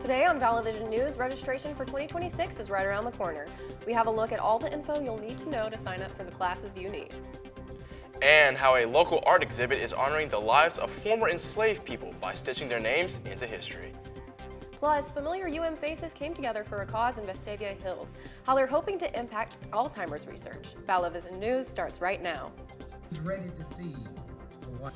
Today on Vallo Vision News, registration for 2026 is right around the corner. We have a look at all the info you'll need to know to sign up for the classes you need. And how a local art exhibit is honoring the lives of former enslaved people by stitching their names into history. Plus, familiar faces came together for a cause in Vestavia Hills, how they're hoping to impact Alzheimer's research. Vallo Vision News starts right now. Ready to see the one.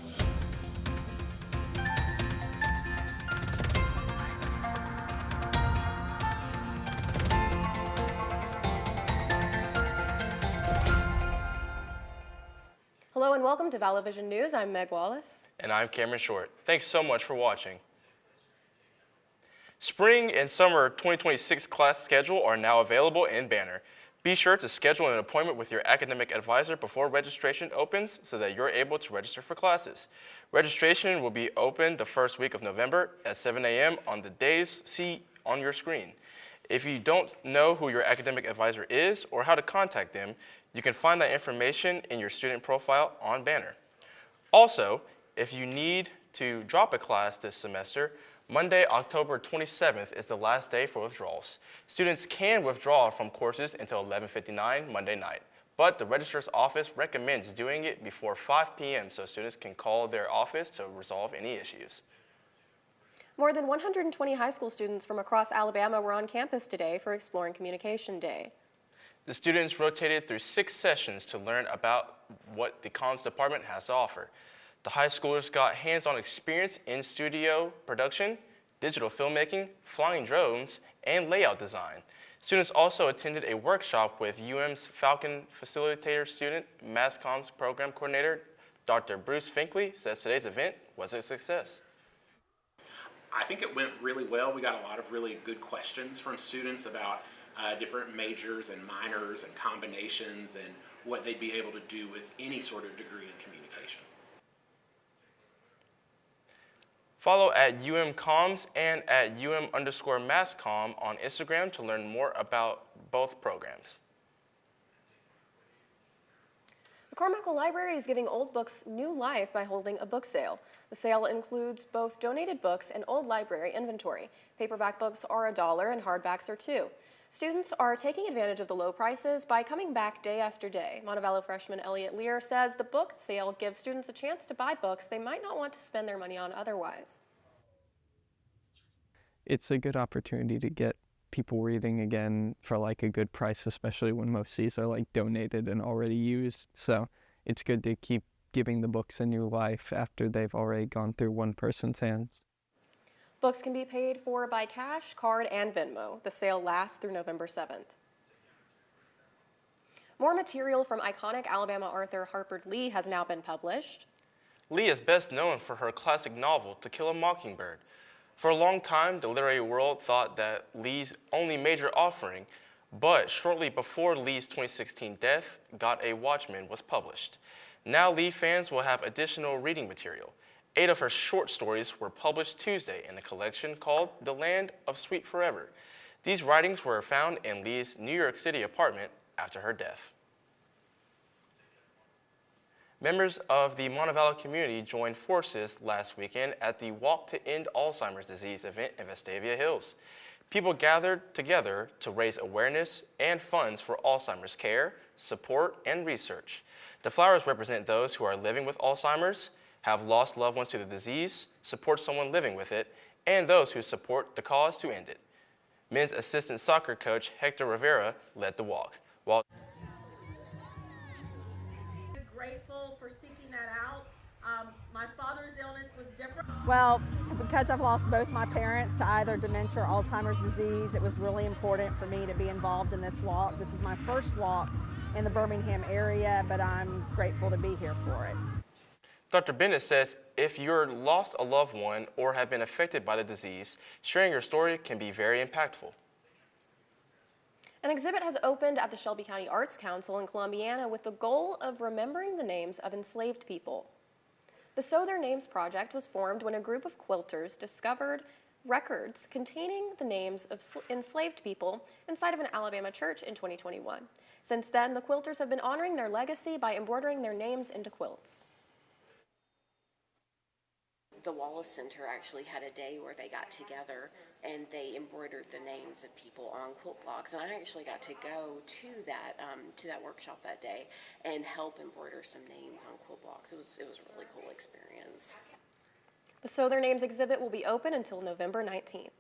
Hello and welcome to Vallo Vision News. I'm Meg Wallace. And I'm Cameron Short. Thanks so much for watching. Spring and summer 2026 class schedule are now available in Banner. Be sure to schedule an appointment with your academic advisor before registration opens so that you're able to register for classes. Registration will be open the first week of November at 7 a.m. on the days see on your screen. If you don't know who your academic advisor is or how to contact them, you can find that information in your student profile on Banner. Also, if you need to drop a class this semester, Monday, October 27th is the last day for withdrawals. Students can withdraw from courses until 11:59 Monday night, but the registrar's office recommends doing it before 5 p.m. so students can call their office to resolve any issues. More than 120 high school students from across Alabama were on campus today for Exploring Communication Day. The students rotated through 6 sessions to learn about what the comms department has to offer. The high schoolers got hands-on experience in studio production, digital filmmaking, flying drones, and layout design. Students also attended a workshop with UM's Falcon Facilitator student, Mass Comms Program Coordinator, Dr. Bruce Finkley, says today's event was a success. I think it went really well. We got a lot of really good questions from students about different majors and minors and combinations and what they'd be able to do with any sort of degree in communication. Follow at UMComms and at UM_MassComm on Instagram to learn more about both programs. The Carmichael Library is giving old books new life by holding a book sale. The sale includes both donated books and old library inventory. Paperback books are $1 and hardbacks are $2. Students are taking advantage of the low prices by coming back day after day. Montevallo freshman Elliot Lear says the book sale gives students a chance to buy books they might not want to spend their money on otherwise. It's a good opportunity to get people reading again for like a good price, especially when most of these are like donated and already used. So it's good to keep giving the books a new life after they've already gone through one person's hands. Books can be paid for by cash, card, and Venmo. The sale lasts through November 7th. More material from iconic Alabama author Harper Lee has now been published. Lee is best known for her classic novel, To Kill a Mockingbird. For a long time, the literary world thought that Lee's only major offering, but shortly before Lee's 2016 death, Got a Watchman was published. Now Lee fans will have additional reading material. 8 of her short stories were published Tuesday in a collection called The Land of Sweet Forever. These writings were found in Lee's New York City apartment after her death. Members of the Montevallo community joined forces last weekend at the Walk to End Alzheimer's Disease event in Vestavia Hills. People gathered together to raise awareness and funds for Alzheimer's care, support, and research. The flowers represent those who are living with Alzheimer's, have lost loved ones to the disease, support someone living with it, and those who support the cause to end it. Men's assistant soccer coach Hector Rivera led the walk. While grateful for seeking that out. My father's illness was different. Well, because I've lost both my parents to either dementia or Alzheimer's disease, it was really important for me to be involved in this walk. This is my first walk in the Birmingham area, but I'm grateful to be here for it. Dr. Bennett says if you're lost a loved one or have been affected by the disease, sharing your story can be very impactful. An exhibit has opened at the Shelby County Arts Council in Columbiana with the goal of remembering the names of enslaved people. The So Their Names project was formed when a group of quilters discovered records containing the names of enslaved people inside of an Alabama church in 2021. Since then, the quilters have been honoring their legacy by embroidering their names into quilts. the Wallace Center actually had a day where they got together and they embroidered the names of people on quilt blocks. And I actually got to go to that workshop that day and help embroider some names on quilt blocks. It was a really cool experience. The Sew Their Names exhibit will be open until November 19th.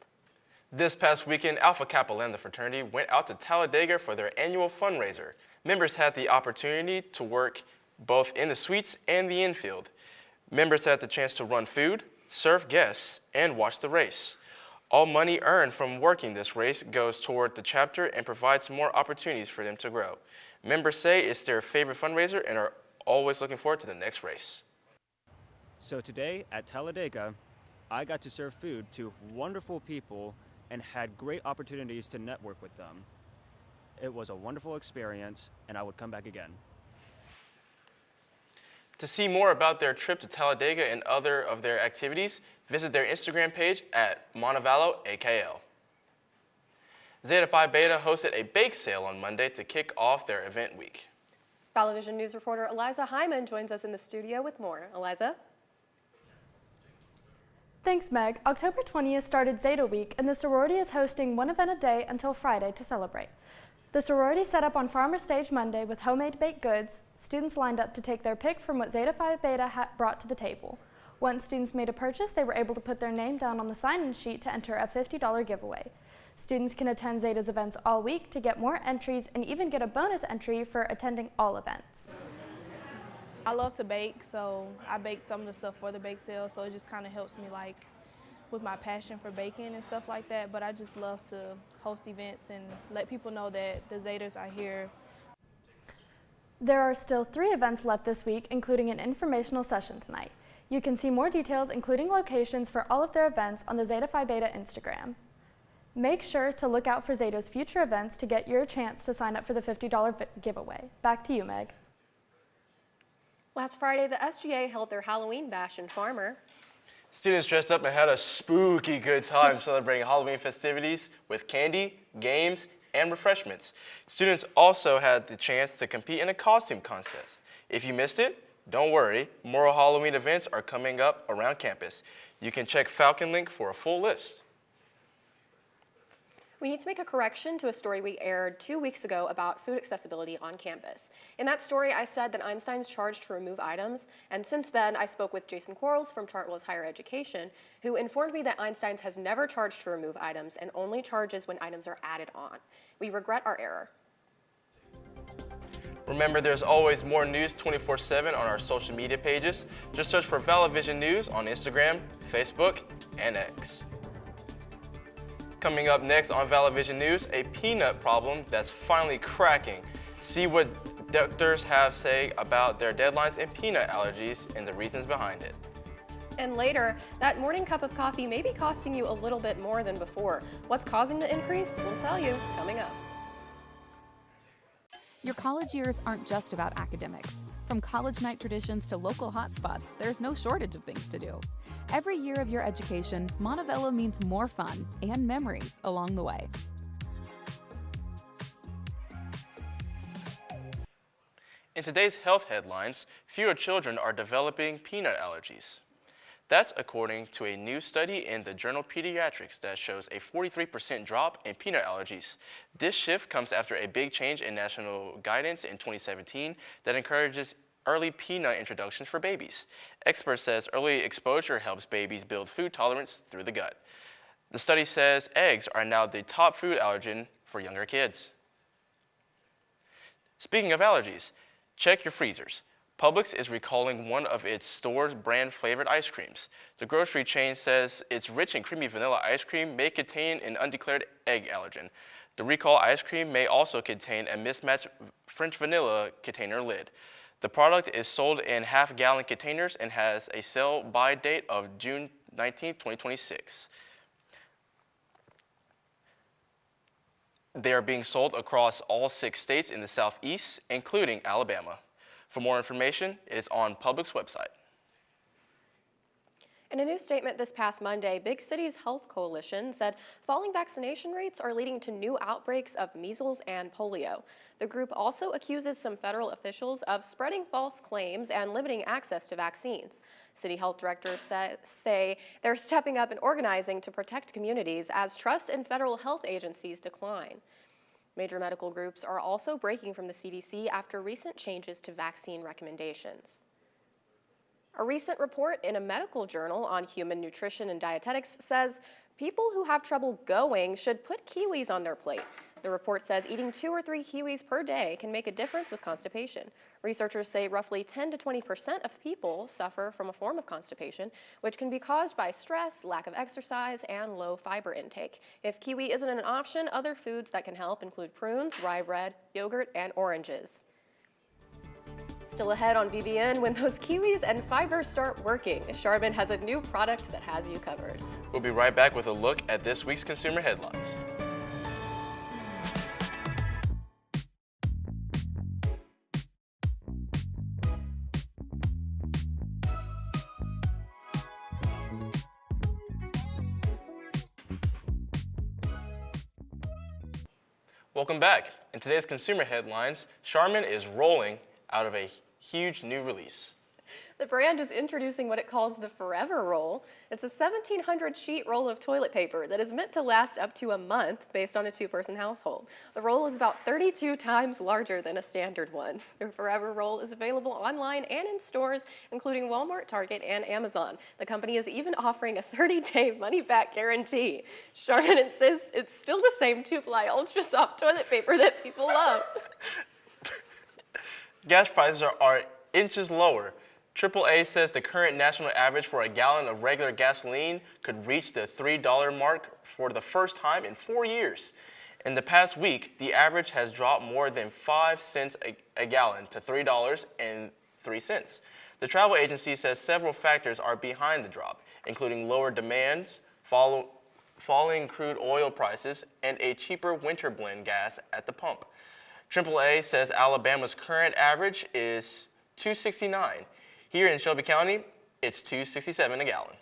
This past weekend, Alpha Kappa Lambda fraternity went out to Talladega for their annual fundraiser. Members had the opportunity to work both in the suites and the infield. Members had the chance to run food, serve guests, and watch the race. All money earned from working this race goes toward the chapter and provides more opportunities for them to grow. Members say it's their favorite fundraiser and are always looking forward to the next race. So today at Talladega, I got to serve food to wonderful people and had great opportunities to network with them. It was a wonderful experience, and I would come back again. To see more about their trip to Talladega and other of their activities, visit their Instagram page at Vallo AKL. Zeta Phi Beta hosted a bake sale on Monday to kick off their event week. Vallovision News reporter Eliza Hyman joins us in the studio with more. Eliza? Thanks, Meg. October 20th started Zeta Week, and the sorority is hosting one event a day until Friday to celebrate. The sorority set up on Farmer Stage Monday with homemade baked goods. Students lined up to take their pick from what Zeta Phi Beta brought to the table. Once students made a purchase, they were able to put their name down on the sign-in sheet to enter a $50 giveaway. Students can attend Zeta's events all week to get more entries and even get a bonus entry for attending all events. I love to bake, so I baked some of the stuff for the bake sale, so it just kind of helps me like with my passion for baking and stuff like that. But I just love to host events and let people know that the Zetas are here. There are still 3 events left this week, including an informational session tonight. You can see more details, including locations for all of their events, on the Zeta Phi Beta Instagram. Make sure to look out for Zeta's future events to get your chance to sign up for the $50 giveaway. Back to you, Meg. Last Friday, the SGA held their Halloween bash in Farmer. Students dressed up and had a spooky good time celebrating Halloween festivities with candy, games, and refreshments. Students also had the chance to compete in a costume contest. If you missed it, don't worry, more Halloween events are coming up around campus. You can check Falcon Link for a full list. We need to make a correction to a story we aired 2 weeks ago about food accessibility on campus. In that story, I said that Einstein's charged to remove items, and since then, I spoke with Jason Quarles from Chartwell's Higher Education, who informed me that Einstein's has never charged to remove items and only charges when items are added on. We regret our error. Remember, there's always more news 24/7 on our social media pages. Just search for Vallovision News on Instagram, Facebook, and X. Coming up next on Vallovision News, a peanut problem that's finally cracking. See what doctors have to say about their deadlines and peanut allergies and the reasons behind it. And later, that morning cup of coffee may be costing you a little bit more than before. What's causing the increase? We'll tell you coming up. Your college years aren't just about academics. From college night traditions to local hotspots, there's no shortage of things to do. Every year of your education, Montevello means more fun and memories along the way. In today's health headlines, fewer children are developing peanut allergies. That's according to a new study in the journal Pediatrics that shows a 43% drop in peanut allergies. This shift comes after a big change in national guidance in 2017 that encourages early peanut introductions for babies. Experts says early exposure helps babies build food tolerance through the gut. The study says eggs are now the top food allergen for younger kids. Speaking of allergies, check your freezers. Publix is recalling one of its store's brand flavored ice creams. The grocery chain says its rich and creamy vanilla ice cream may contain an undeclared egg allergen. The recall ice cream may also contain a mismatched French vanilla container lid. The product is sold in half-gallon containers and has a sell-by date of June 19, 2026. They are being sold across all 6 states in the Southeast, including Alabama. For more information, it is on Publix's website. In a new statement this past Monday, Big Cities Health Coalition said falling vaccination rates are leading to new outbreaks of measles and polio. The group also accuses some federal officials of spreading false claims and limiting access to vaccines. City health directors say they're stepping up and organizing to protect communities as trust in federal health agencies decline. Major medical groups are also breaking from the CDC after recent changes to vaccine recommendations. A recent report in a medical journal on human nutrition and dietetics says people who have trouble going should put kiwis on their plate. The report says eating 2 or 3 kiwis per day can make a difference with constipation. Researchers say roughly 10 to 20% of people suffer from a form of constipation, which can be caused by stress, lack of exercise, and low fiber intake. If kiwi isn't an option, other foods that can help include prunes, rye bread, yogurt, and oranges. Still ahead on VBN when those kiwis and fibers start working. Charmin has a new product that has you covered. We'll be right back with a look at this week's consumer headlines. Welcome back. In today's consumer headlines, Charmin is rolling out of a huge new release. The brand is introducing what it calls the Forever Roll. It's a 1,700 sheet roll of toilet paper that is meant to last up to a month based on a 2-person household. The roll is about 32 times larger than a standard one. The Forever Roll is available online and in stores, including Walmart, Target, and Amazon. The company is even offering a 30-day money-back guarantee. Charmin insists it's still the same 2-ply ultra soft toilet paper that people love. Gas prices are inches lower. AAA says the current national average for a gallon of regular gasoline could reach the $3 mark for the first time in 4 years. In the past week, the average has dropped more than 5 cents a gallon to $3.03. The travel agency says several factors are behind the drop, including lower demands, falling crude oil prices, and a cheaper winter blend gas at the pump. AAA says Alabama's current average is $2.69. Here in Shelby County, it's $2.67 a gallon.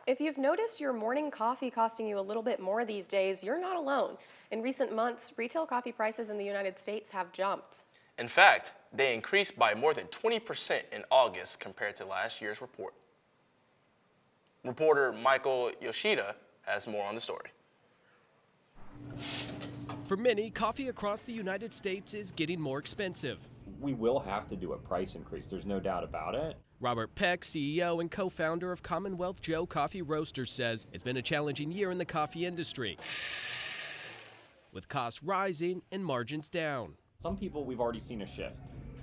If you've noticed your morning coffee costing you a little bit more these days, you're not alone. In recent months, retail coffee prices in the United States have jumped. In fact, they increased by more than 20% in August compared to last year's report. Reporter Michael Yoshida has more on the story. For many, coffee across the United States is getting more expensive. We will have to do a price increase. There's no doubt about it. Robert Peck, CEO and co-founder of Commonwealth Joe Coffee Roasters, says it's been a challenging year in the coffee industry, with costs rising and margins down. Some people, we've already seen a shift.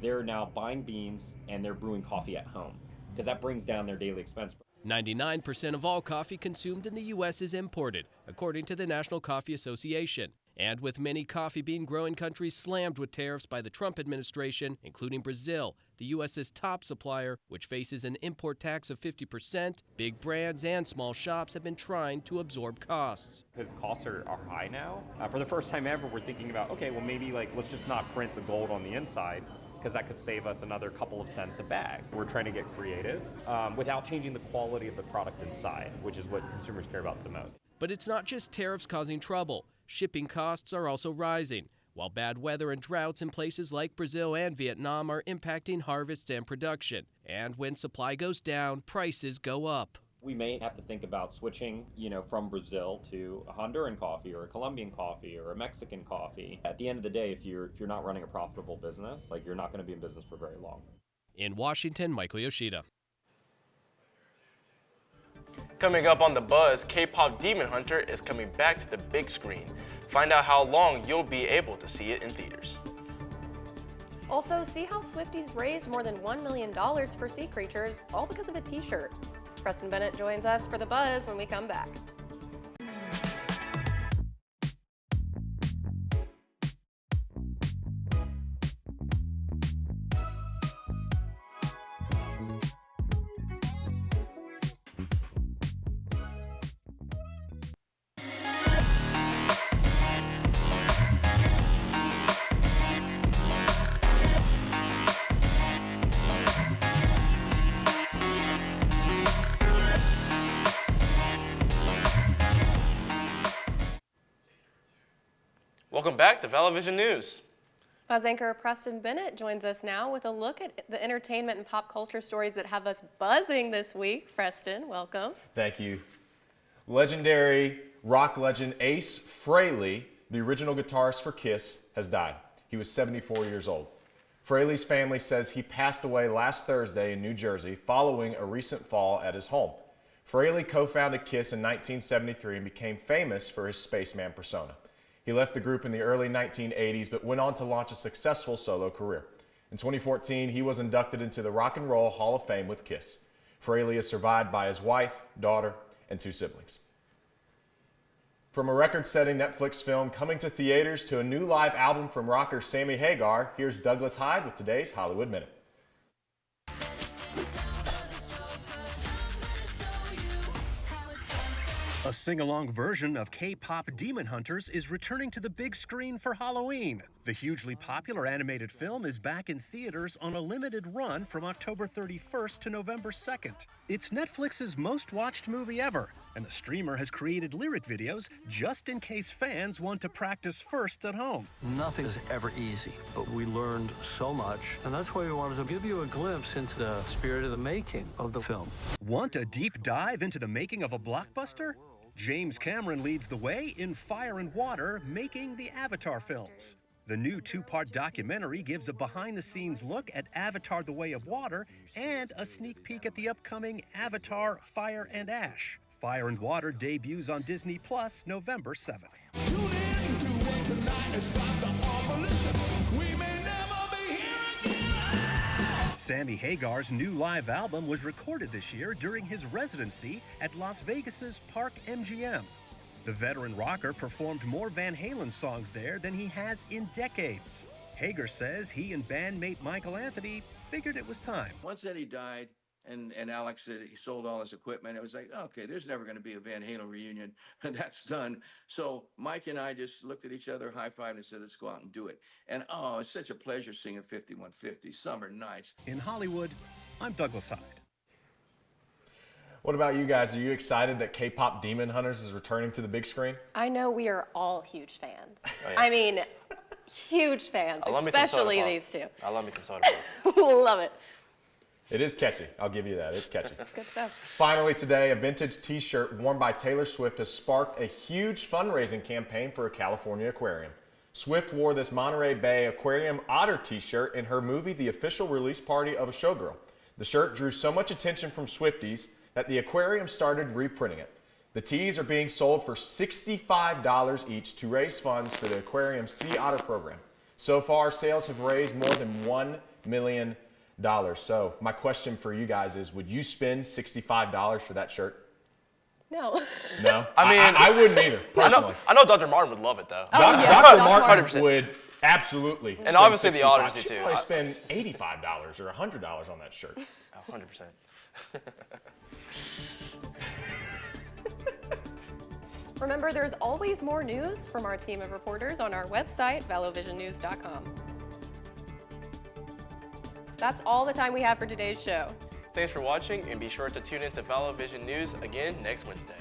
They're now buying beans and they're brewing coffee at home because that brings down their daily expense. 99% of all coffee consumed in the U.S. is imported, according to the National Coffee Association. And with many coffee bean growing countries slammed with tariffs by the Trump administration, including Brazil, the U.S.'s top supplier, which faces an import tax of 50%, big brands and small shops have been trying to absorb costs. Because costs are high now. For the first time ever, we're thinking about, okay, well maybe let's just not print the gold on the inside, because that could save us another couple of cents a bag. We're trying to get creative without changing the quality of the product inside, which is what consumers care about the most. But it's not just tariffs causing trouble. Shipping costs are also rising, while bad weather and droughts in places like Brazil and Vietnam are impacting harvests and production. And when supply goes down, prices go up. We may have to think about switching, from Brazil to a Honduran coffee or a Colombian coffee or a Mexican coffee. At the end of the day, if you're not running a profitable business, you're not going to be in business for very long. In Washington, Michael Yoshida. Coming up on The Buzz, K-pop Demon Hunter is coming back to the big screen. Find out how long you'll be able to see it in theaters. Also, see how Swifties raised more than $1 million for sea creatures, all because of a t-shirt. Preston Bennett joins us for The Buzz when we come back. Welcome back to Vallo Vision News. Buzz anchor Preston Bennett joins us now with a look at the entertainment and pop culture stories that have us buzzing this week. Preston, welcome. Thank you. Legendary rock legend Ace Frehley, the original guitarist for Kiss, has died. He was 74 years old. Frehley's family says he passed away last Thursday in New Jersey following a recent fall at his home. Frehley co-founded Kiss in 1973 and became famous for his spaceman persona. He left the group in the early 1980s but went on to launch a successful solo career. In 2014, he was inducted into the Rock and Roll Hall of Fame with Kiss. Frehley is survived by his wife, daughter, and 2 siblings. From a record-setting Netflix film coming to theaters to a new live album from rocker Sammy Hagar, here's Douglas Hyde with today's Hollywood Minute. A sing-along version of K-pop Demon Hunters is returning to the big screen for Halloween. The hugely popular animated film is back in theaters on a limited run from October 31st to November 2nd. It's Netflix's most watched movie ever, and the streamer has created lyric videos just in case fans want to practice first at home. Nothing is ever easy, but we learned so much, and that's why we wanted to give you a glimpse into the spirit of the making of the film. Want a deep dive into the making of a blockbuster? James Cameron leads the way in Fire and Water, making the Avatar films. The new 2-part documentary gives a behind-the-scenes look at Avatar: The Way of Water and a sneak peek at the upcoming Avatar: Fire and Ash. Fire and Water debuts on Disney Plus November 7th. Tune in to what tonight has got to offer. Listen, we may never be here again. Sammy Hagar's new live album was recorded this year during his residency at Las Vegas's Park MGM. The veteran rocker performed more Van Halen songs there than he has in decades. Hagar says he and bandmate Michael Anthony figured it was time. Once Eddie died and Alex said he sold all his equipment, it was like, okay, there's never going to be a Van Halen reunion, and that's done. So Mike and I just looked at each other, high-fived, and said, let's go out and do it. And oh, it's such a pleasure singing 5150, Summer Nights. In Hollywood, I'm Douglas Hyde. What about you guys? Are you excited that K-pop Demon Hunters is returning to the big screen? I know we are all huge fans. Oh, yeah. I mean, huge fans, I love me some soda especially pop. these two. I love me some soda pop. Love it. It is catchy. I'll give you that. It's catchy. It's good stuff. Finally today, a vintage t-shirt worn by Taylor Swift has sparked a huge fundraising campaign for a California aquarium. Swift wore this Monterey Bay Aquarium Otter t-shirt in her movie The Official Release Party of a Showgirl. The shirt drew so much attention from Swifties that the aquarium started reprinting it. The tees are being sold for $65 each to raise funds for the aquarium's Sea Otter program. So far, sales have raised more than $1 million. So my question for you guys is, would you spend $65 for that shirt? No. No? I mean, I wouldn't either, personally. I know Dr. Martin would love it, though. Dr. Martin 100%. would absolutely And spend obviously the $65. Otters do, She'd too. probably spend $85 or $100 on that shirt. 100%. Remember, there's always more news from our team of reporters on our website, vallovisionnews.com. That's all the time we have for today's show. Thanks for watching, and be sure to tune in to Vallo Vision News again next Wednesday.